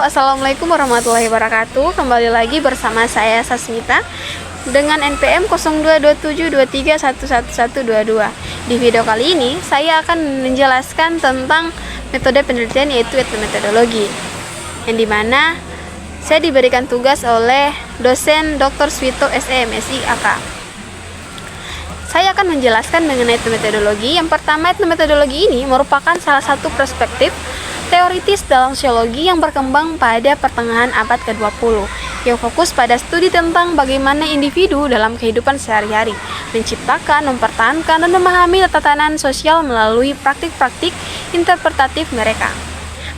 Assalamualaikum warahmatullahi wabarakatuh. Kembali lagi bersama saya Sasmita dengan NPM 027723111122. Di video kali ini saya akan menjelaskan tentang metode penelitian, yaitu etnometodologi, yang dimana saya diberikan tugas oleh dosen Dr. Swito SE MSI AK. Saya akan menjelaskan mengenai etnometodologi. Yang pertama, etnometodologi ini merupakan salah satu perspektif teoritis dalam sosiologi yang berkembang pada pertengahan abad ke-20, yang fokus pada studi tentang bagaimana individu dalam kehidupan sehari-hari menciptakan, mempertahankan, dan memahami tatanan sosial melalui praktik-praktik interpretatif mereka.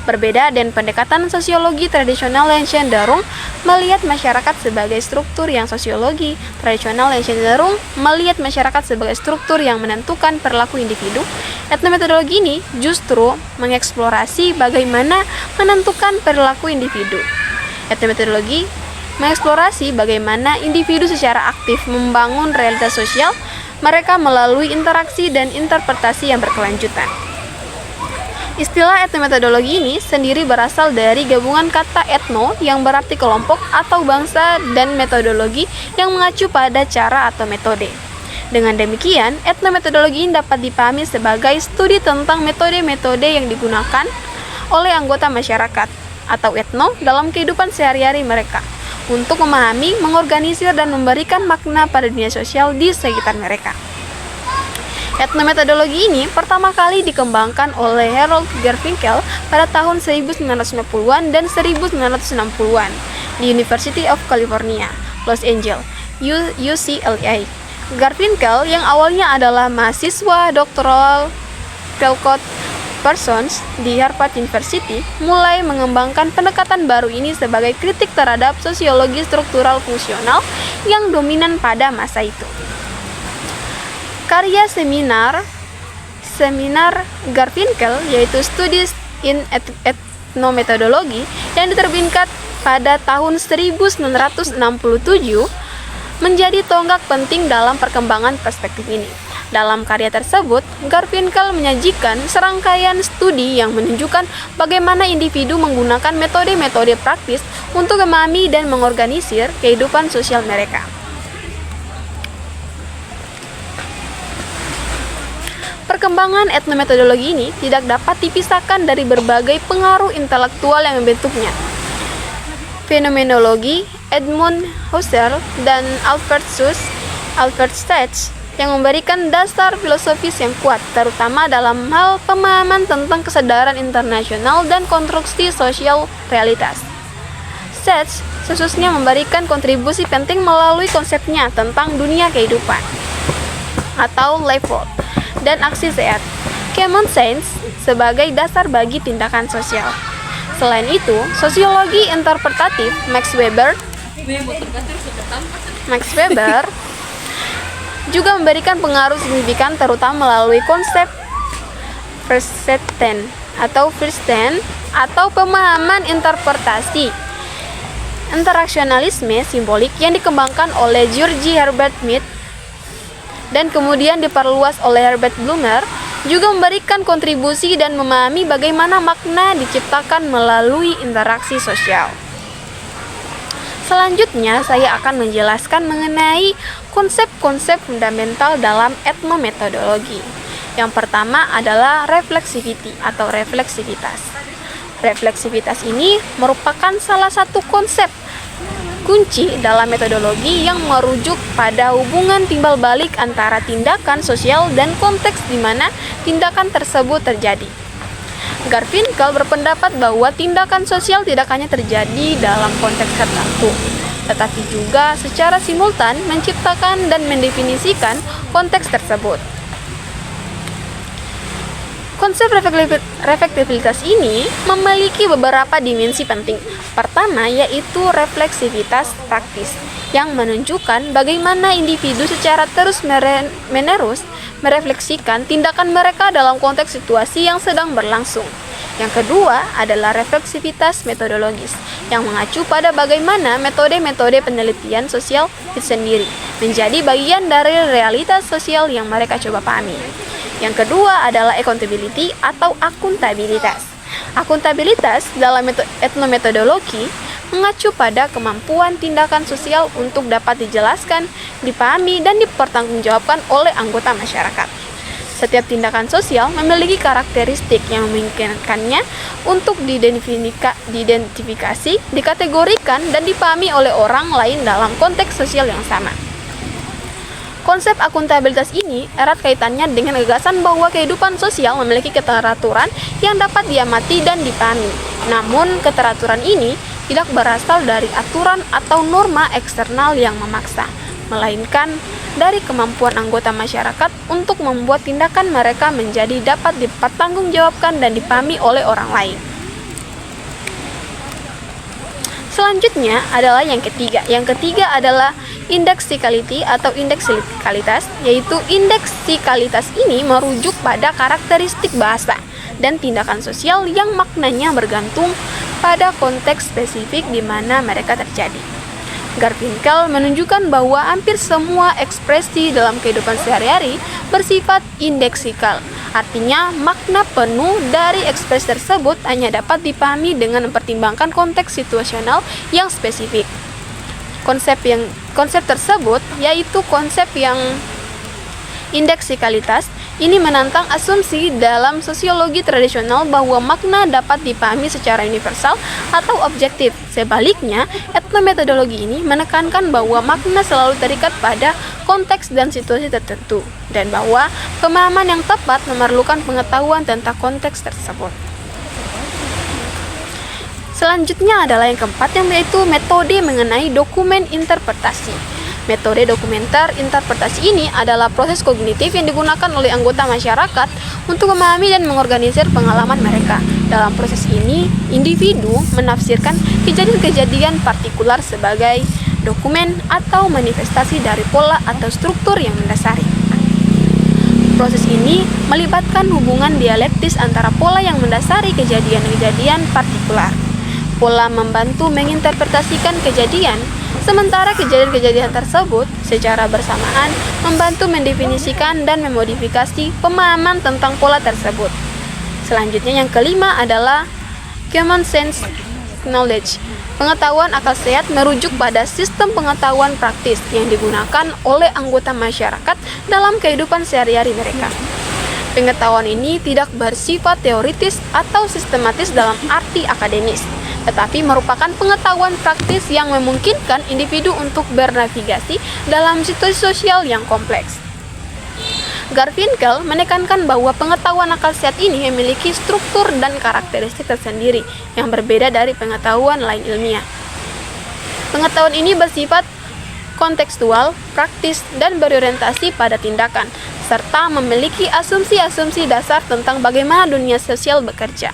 Berbeda dengan pendekatan sosiologi tradisional yang cenderung melihat masyarakat sebagai struktur, yang sosiologi tradisional yang cenderung melihat masyarakat sebagai struktur yang menentukan perilaku individu, etnometodologi ini justru mengeksplorasi bagaimana menentukan perilaku individu. Etnometodologi mengeksplorasi bagaimana individu secara aktif membangun realitas sosial mereka melalui interaksi dan interpretasi yang berkelanjutan. Istilah etnometodologi ini sendiri berasal dari gabungan kata etno yang berarti kelompok atau bangsa dan metodologi yang mengacu pada cara atau metode. Dengan demikian, etnometodologi ini dapat dipahami sebagai studi tentang metode-metode yang digunakan oleh anggota masyarakat atau etno dalam kehidupan sehari-hari mereka untuk memahami, mengorganisir, dan memberikan makna pada dunia sosial di sekitar mereka. Etnometodologi ini pertama kali dikembangkan oleh Harold Garfinkel pada tahun 1950-an dan 1960-an di University of California, Los Angeles, UCLA. Garfinkel yang awalnya adalah mahasiswa doktoral Talcott Parsons di Harvard University mulai mengembangkan pendekatan baru ini sebagai kritik terhadap sosiologi struktural fungsional yang dominan pada masa itu. Karya seminar Garfinkel, yaitu Studies in Ethnomethodology, yang diterbitkan pada tahun 1967, menjadi tonggak penting dalam perkembangan perspektif ini. Dalam karya tersebut, Garfinkel menyajikan serangkaian studi yang menunjukkan bagaimana individu menggunakan metode-metode praktis untuk memahami dan mengorganisir kehidupan sosial mereka. Perkembangan etnometodologi ini tidak dapat dipisahkan dari berbagai pengaruh intelektual yang membentuknya. Fenomenologi, Edmund Husserl dan Albert Sachs yang memberikan dasar filosofis yang kuat, terutama dalam hal pemahaman tentang kesadaran internasional dan konstruksi sosial realitas. Sachs khususnya memberikan kontribusi penting melalui konsepnya tentang dunia kehidupan atau life world dan aksi sehat, common sense, sebagai dasar bagi tindakan sosial. Selain itu, sosiologi interpretatif Max Weber juga memberikan pengaruh signifikan, terutama melalui konsep Verstehen atau pemahaman interpretasi interaksionalisme simbolik yang dikembangkan oleh George Herbert Mead dan kemudian diperluas oleh Herbert Blumer, juga memberikan kontribusi dan memahami bagaimana makna diciptakan melalui interaksi sosial. Selanjutnya, saya akan menjelaskan mengenai konsep-konsep fundamental dalam etnometodologi. Yang pertama adalah reflexivity atau refleksivitas. Refleksivitas ini merupakan salah satu konsep kunci dalam metodologi yang merujuk pada hubungan timbal balik antara tindakan sosial dan konteks di mana tindakan tersebut terjadi. Garfinkel berpendapat bahwa tindakan sosial tidak hanya terjadi dalam konteks tertentu, tetapi juga secara simultan menciptakan dan mendefinisikan konteks tersebut. Konsep refleksivitas ini memiliki beberapa dimensi penting. Pertama, yaitu refleksivitas praktis, yang menunjukkan bagaimana individu secara terus-menerus merefleksikan tindakan mereka dalam konteks situasi yang sedang berlangsung. Yang kedua adalah refleksivitas metodologis, yang mengacu pada bagaimana metode-metode penelitian sosial itu sendiri menjadi bagian dari realitas sosial yang mereka coba pahami. Yang kedua adalah accountability atau akuntabilitas, Akuntabilitas dalam etnometodologi mengacu pada kemampuan tindakan sosial untuk dapat dijelaskan, dipahami, dan dipertanggungjawabkan oleh anggota masyarakat. Setiap tindakan sosial memiliki karakteristik yang memungkinkannya untuk diidentifikasi, dikategorikan, dan dipahami oleh orang lain dalam konteks sosial yang sama. Konsep akuntabilitas ini erat kaitannya dengan gagasan bahwa kehidupan sosial memiliki keteraturan yang dapat diamati dan dipahami. Namun, keteraturan ini tidak berasal dari aturan atau norma eksternal yang memaksa, melainkan dari kemampuan anggota masyarakat untuk membuat tindakan mereka menjadi dapat dipertanggungjawabkan dan dipahami oleh orang lain. Selanjutnya adalah yang ketiga. Yang ketiga adalah indexicality atau indeksikalitas, yaitu indeksikalitas ini merujuk pada karakteristik bahasa dan tindakan sosial yang maknanya bergantung pada konteks spesifik di mana mereka terjadi. Garfinkel menunjukkan bahwa hampir semua ekspresi dalam kehidupan sehari-hari bersifat indeksikal. Artinya, makna penuh dari ekspresi tersebut hanya dapat dipahami dengan mempertimbangkan konteks situasional yang spesifik. Konsep tersebut yaitu konsep yang indeksikalitas ini menantang asumsi dalam sosiologi tradisional bahwa makna dapat dipahami secara universal atau objektif. Sebaliknya, etnometodologi ini menekankan bahwa makna selalu terikat pada konteks dan situasi tertentu, dan bahwa pemahaman yang tepat memerlukan pengetahuan tentang konteks tersebut. Selanjutnya adalah yang keempat, yaitu metode mengenai dokumen interpretasi. Metode dokumenter interpretasi ini adalah proses kognitif yang digunakan oleh anggota masyarakat untuk memahami dan mengorganisir pengalaman mereka. Dalam proses ini, individu menafsirkan kejadian-kejadian partikular sebagai dokumen atau manifestasi dari pola atau struktur yang mendasari. Proses ini melibatkan hubungan dialektis antara pola yang mendasari kejadian-kejadian partikular. Pola membantu menginterpretasikan kejadian, sementara kejadian-kejadian tersebut secara bersamaan membantu mendefinisikan dan memodifikasi pemahaman tentang pola tersebut. Selanjutnya yang kelima adalah common sense knowledge. Pengetahuan akal sehat merujuk pada sistem pengetahuan praktis yang digunakan oleh anggota masyarakat dalam kehidupan sehari-hari mereka. Pengetahuan ini tidak bersifat teoritis atau sistematis dalam arti akademis, tetapi merupakan pengetahuan praktis yang memungkinkan individu untuk bernavigasi dalam situasi sosial yang kompleks. Garfinkel menekankan bahwa pengetahuan akal sehat ini memiliki struktur dan karakteristik tersendiri yang berbeda dari pengetahuan lain ilmiah. Pengetahuan ini bersifat kontekstual, praktis, dan berorientasi pada tindakan, serta memiliki asumsi-asumsi dasar tentang bagaimana dunia sosial bekerja.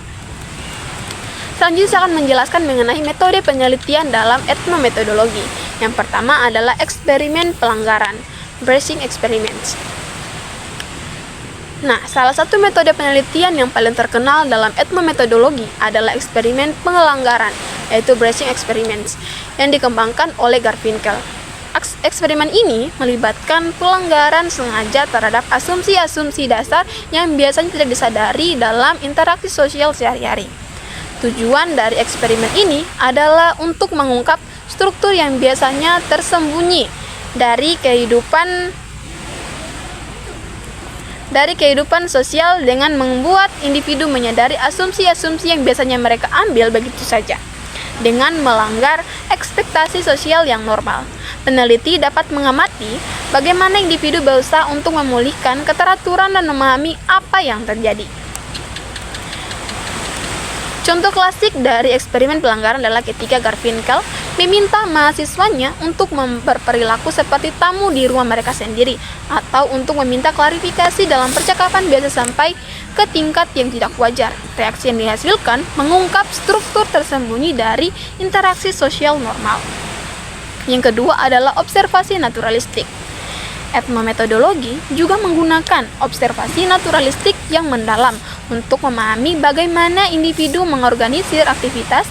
Selanjutnya saya akan menjelaskan mengenai metode penelitian dalam etnometodologi. Yang pertama adalah eksperimen pelanggaran, bracing experiments. Nah, salah satu metode penelitian yang paling terkenal dalam etnometodologi adalah eksperimen pelanggaran, yaitu bracing experiments, yang dikembangkan oleh Garfinkel. Eksperimen ini melibatkan pelanggaran sengaja terhadap asumsi-asumsi dasar yang biasanya tidak disadari dalam interaksi sosial sehari-hari. Tujuan dari eksperimen ini adalah untuk mengungkap struktur yang biasanya tersembunyi dari kehidupan sosial dengan membuat individu menyadari asumsi-asumsi yang biasanya mereka ambil begitu saja dengan melanggar ekspektasi sosial yang normal. Peneliti dapat mengamati bagaimana individu berusaha untuk memulihkan keteraturan dan memahami apa yang terjadi. Contoh klasik dari eksperimen pelanggaran adalah ketika Garfinkel meminta mahasiswanya untuk berperilaku seperti tamu di rumah mereka sendiri, atau untuk meminta klarifikasi dalam percakapan biasa sampai ke tingkat yang tidak wajar. Reaksi yang dihasilkan mengungkap struktur tersembunyi dari interaksi sosial normal. Yang kedua adalah observasi naturalistik. Etnometodologi juga menggunakan observasi naturalistik yang mendalam untuk memahami bagaimana individu mengorganisir aktivitas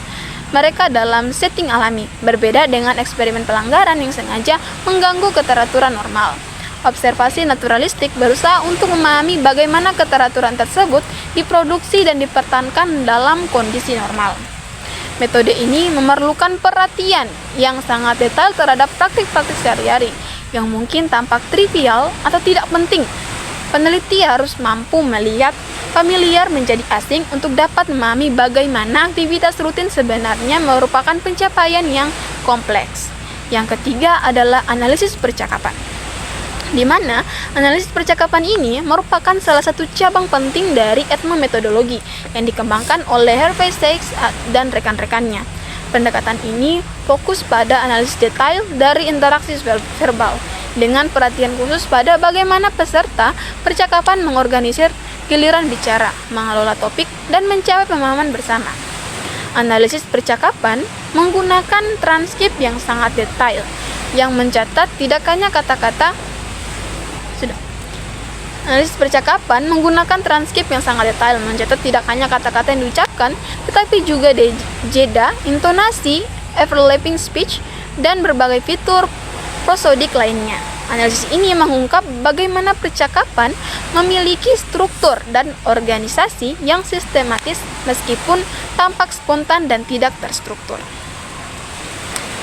mereka dalam setting alami, berbeda dengan eksperimen pelanggaran yang sengaja mengganggu keteraturan normal. Observasi naturalistik berusaha untuk memahami bagaimana keteraturan tersebut diproduksi dan dipertahankan dalam kondisi normal. Metode ini memerlukan perhatian yang sangat detail terhadap praktik-praktik sehari-hari yang mungkin tampak trivial atau tidak penting. Peneliti harus mampu melihat familiar menjadi asing untuk dapat memahami bagaimana aktivitas rutin sebenarnya merupakan pencapaian yang kompleks. Yang ketiga adalah analisis percakapan, di mana analisis percakapan ini merupakan salah satu cabang penting dari etnometodologi yang dikembangkan oleh Harvey Sachs dan rekan-rekannya. Pendekatan ini fokus pada analisis detail dari interaksi verbal, dengan perhatian khusus pada bagaimana peserta percakapan mengorganisir giliran bicara, mengelola topik, dan mencapai pemahaman bersama. Analisis percakapan menggunakan transkrip yang sangat detail, yang mencatat tidak hanya kata-kata. Analisis percakapan menggunakan transkrip yang sangat detail, mencatat tidak hanya kata-kata yang diucapkan, tetapi juga jeda, intonasi, overlapping speech, dan berbagai fitur prosodik lainnya. Analisis ini mengungkap bagaimana percakapan memiliki struktur dan organisasi yang sistematis meskipun tampak spontan dan tidak terstruktur.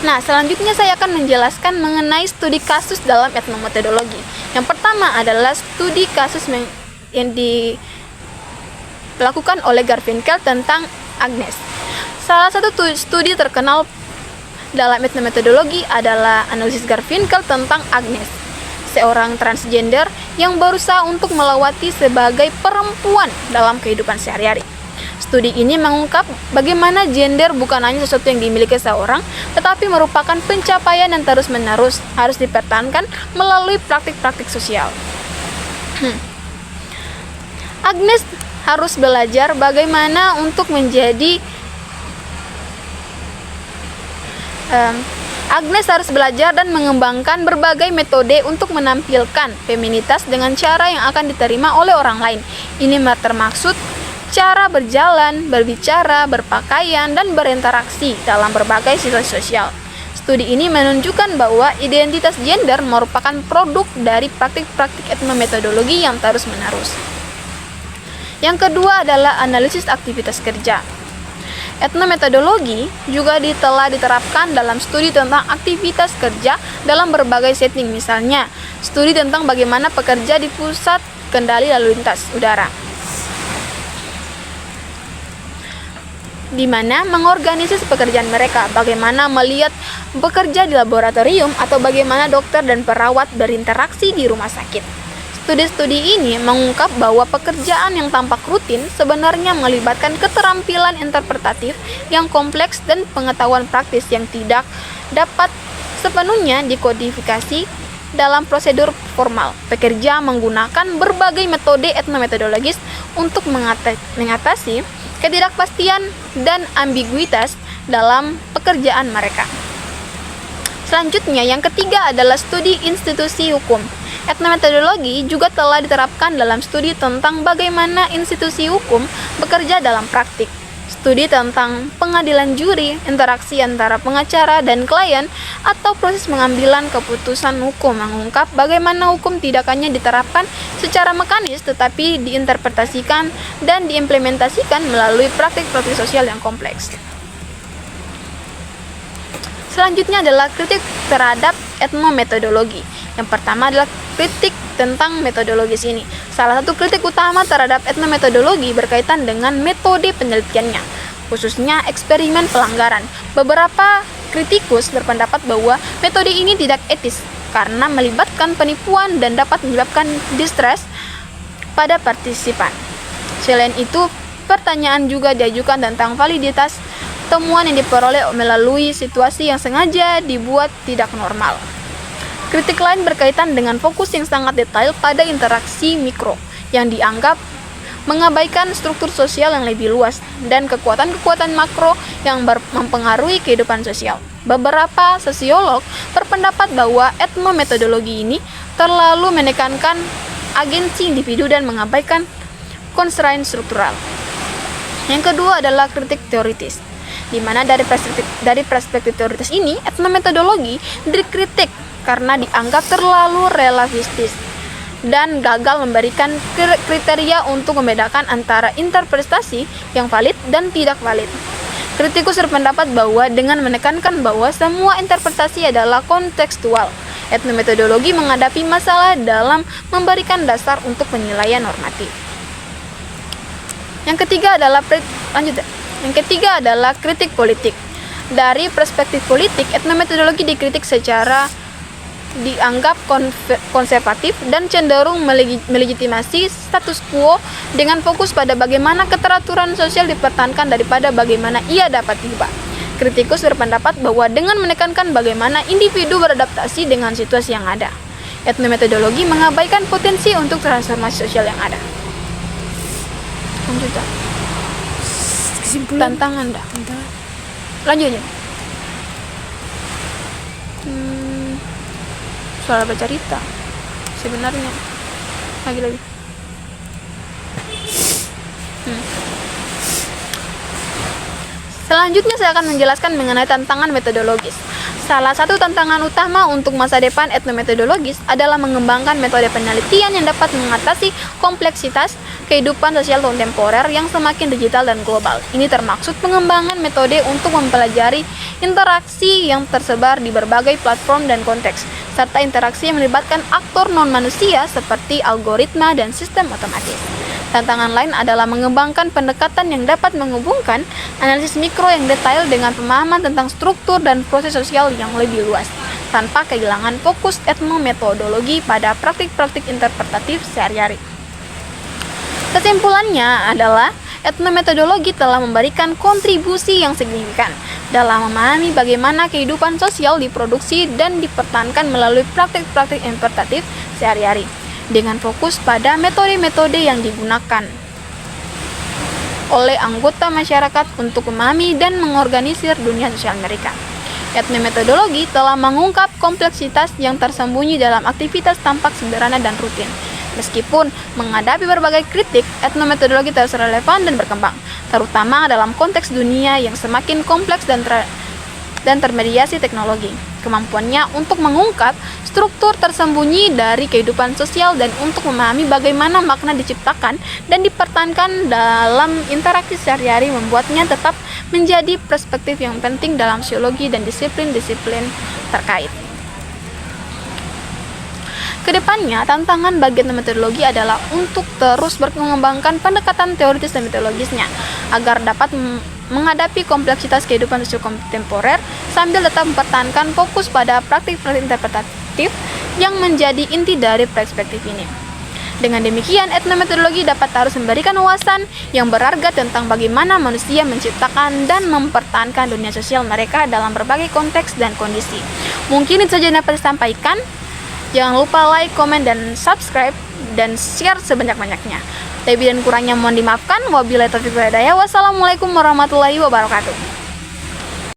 Nah, selanjutnya saya akan menjelaskan mengenai studi kasus dalam etnometodologi. Yang pertama adalah studi kasus yang dilakukan oleh Garfinkel tentang Agnes. Salah satu studi terkenal dalam etnometodologi adalah analisis Garfinkel tentang Agnes, seorang transgender yang berusaha untuk melewati sebagai perempuan dalam kehidupan sehari-hari. Studi ini mengungkap bagaimana gender bukan hanya sesuatu yang dimiliki seorang, tetapi merupakan pencapaian yang terus-menerus harus dipertahankan melalui praktik-praktik sosial. Agnes harus belajar bagaimana untuk menjadi Agnes harus belajar dan mengembangkan berbagai metode untuk menampilkan feminitas dengan cara yang akan diterima oleh orang lain. Ini termaksud cara berjalan, berbicara, berpakaian, dan berinteraksi dalam berbagai situasi sosial. Studi ini menunjukkan bahwa identitas gender merupakan produk dari praktik-praktik etnometodologi yang terus-menerus. Yang kedua adalah analisis aktivitas kerja. Etnometodologi juga telah diterapkan dalam studi tentang aktivitas kerja dalam berbagai setting, misalnya studi tentang bagaimana pekerja di pusat kendali lalu lintas udara, di mana mengorganisasi pekerjaan mereka, bagaimana melihat bekerja di laboratorium, atau bagaimana dokter dan perawat berinteraksi di rumah sakit. Studi-studi ini mengungkap bahwa pekerjaan yang tampak rutin sebenarnya melibatkan keterampilan interpretatif yang kompleks dan pengetahuan praktis yang tidak dapat sepenuhnya dikodifikasi dalam prosedur formal. Pekerja menggunakan berbagai metode etnometodologis untuk mengatasi ketidakpastian dan ambiguitas dalam pekerjaan mereka. Selanjutnya, yang ketiga adalah studi institusi hukum. Etnometodologi juga telah diterapkan dalam studi tentang bagaimana institusi hukum bekerja dalam praktik. Studi tentang pengadilan juri, interaksi antara pengacara dan klien, atau proses pengambilan keputusan hukum mengungkap bagaimana hukum tidak hanya diterapkan secara mekanis tetapi diinterpretasikan dan diimplementasikan melalui praktik-praktik sosial yang kompleks. Selanjutnya adalah kritik terhadap etnometodologi. Yang pertama adalah kritik tentang metodologis ini. Salah satu kritik utama terhadap etnometodologi berkaitan dengan metode penelitiannya, khususnya eksperimen pelanggaran. Beberapa kritikus berpendapat bahwa metode ini tidak etis karena melibatkan penipuan dan dapat menyebabkan distress pada partisipan. Selain itu, pertanyaan juga diajukan tentang validitas temuan yang diperoleh melalui situasi yang sengaja dibuat tidak normal. Kritik lain berkaitan dengan fokus yang sangat detail pada interaksi mikro yang dianggap mengabaikan struktur sosial yang lebih luas dan kekuatan-kekuatan makro yang mempengaruhi kehidupan sosial. Beberapa sosiolog berpendapat bahwa etnometodologi ini terlalu menekankan agensi individu dan mengabaikan constraint struktural. Yang kedua adalah kritik teoritis, di mana dari perspektif teoritis ini, etnometodologi dikritik karena dianggap terlalu relativistis dan gagal memberikan kriteria untuk membedakan antara interpretasi yang valid dan tidak valid. Kritikus berpendapat bahwa dengan menekankan bahwa semua interpretasi adalah kontekstual, etnometodologi menghadapi masalah dalam memberikan dasar untuk penilaian normatif. Yang ketiga adalah kritik politik. Dari perspektif politik, etnometodologi dikritik secara dianggap konservatif dan cenderung melegitimasi status quo dengan fokus pada bagaimana keteraturan sosial dipertahankan daripada bagaimana ia dapat diubah. Kritikus berpendapat bahwa dengan menekankan bagaimana individu beradaptasi dengan situasi yang ada, etnometodologi mengabaikan potensi untuk transformasi sosial yang ada. Lanjut. Kesimpulan Tantangan dah. Lanjut aja. Soal baca cerita sebenarnya lagi. Selanjutnya saya akan menjelaskan mengenai tantangan metodologis. Salah satu tantangan utama untuk masa depan etnometodologis adalah mengembangkan metode penelitian yang dapat mengatasi kompleksitas kehidupan sosial kontemporer yang semakin digital dan global. Ini termaksud pengembangan metode untuk mempelajari interaksi yang tersebar di berbagai platform dan konteks, serta interaksi yang melibatkan aktor non-manusia seperti algoritma dan sistem otomatis. Tantangan lain adalah mengembangkan pendekatan yang dapat menghubungkan analisis mikro yang detail dengan pemahaman tentang struktur dan proses sosial yang lebih luas, tanpa kehilangan fokus etnometodologi pada praktik-praktik interpretatif sehari-hari. Kesimpulannya adalah etnometodologi telah memberikan kontribusi yang signifikan dalam memahami bagaimana kehidupan sosial diproduksi dan dipertahankan melalui praktik-praktik interpretatif sehari-hari, dengan fokus pada metode-metode yang digunakan oleh anggota masyarakat untuk memahami dan mengorganisir dunia sosial mereka. Etnometodologi telah mengungkap kompleksitas yang tersembunyi dalam aktivitas tampak sederhana dan rutin. Meskipun menghadapi berbagai kritik, etnometodologi terus relevan dan berkembang, terutama dalam konteks dunia yang semakin kompleks dan termediasi teknologi. Kemampuannya untuk mengungkap struktur tersembunyi dari kehidupan sosial dan untuk memahami bagaimana makna diciptakan dan dipertahankan dalam interaksi sehari-hari membuatnya tetap menjadi perspektif yang penting dalam sosiologi dan disiplin-disiplin terkait. Kedepannya, tantangan bagi metodologi adalah untuk terus mengembangkan pendekatan teoritis dan metodologisnya agar dapat menghadapi kompleksitas kehidupan sosial kontemporer sambil tetap mempertahankan fokus pada praktik-praktik interpretatif yang menjadi inti dari perspektif ini. Dengan demikian, etnometodologi dapat terus memberikan wawasan yang berharga tentang bagaimana manusia menciptakan dan mempertahankan dunia sosial mereka dalam berbagai konteks dan kondisi. Mungkin itu saja yang dapat disampaikan. Jangan lupa like, komen, dan subscribe, dan share sebanyak-banyaknya. Lebih dan kurangnya mohon dimaafkan. Wabillahi taufiq wal hidayah. Wassalamualaikum warahmatullahi wabarakatuh.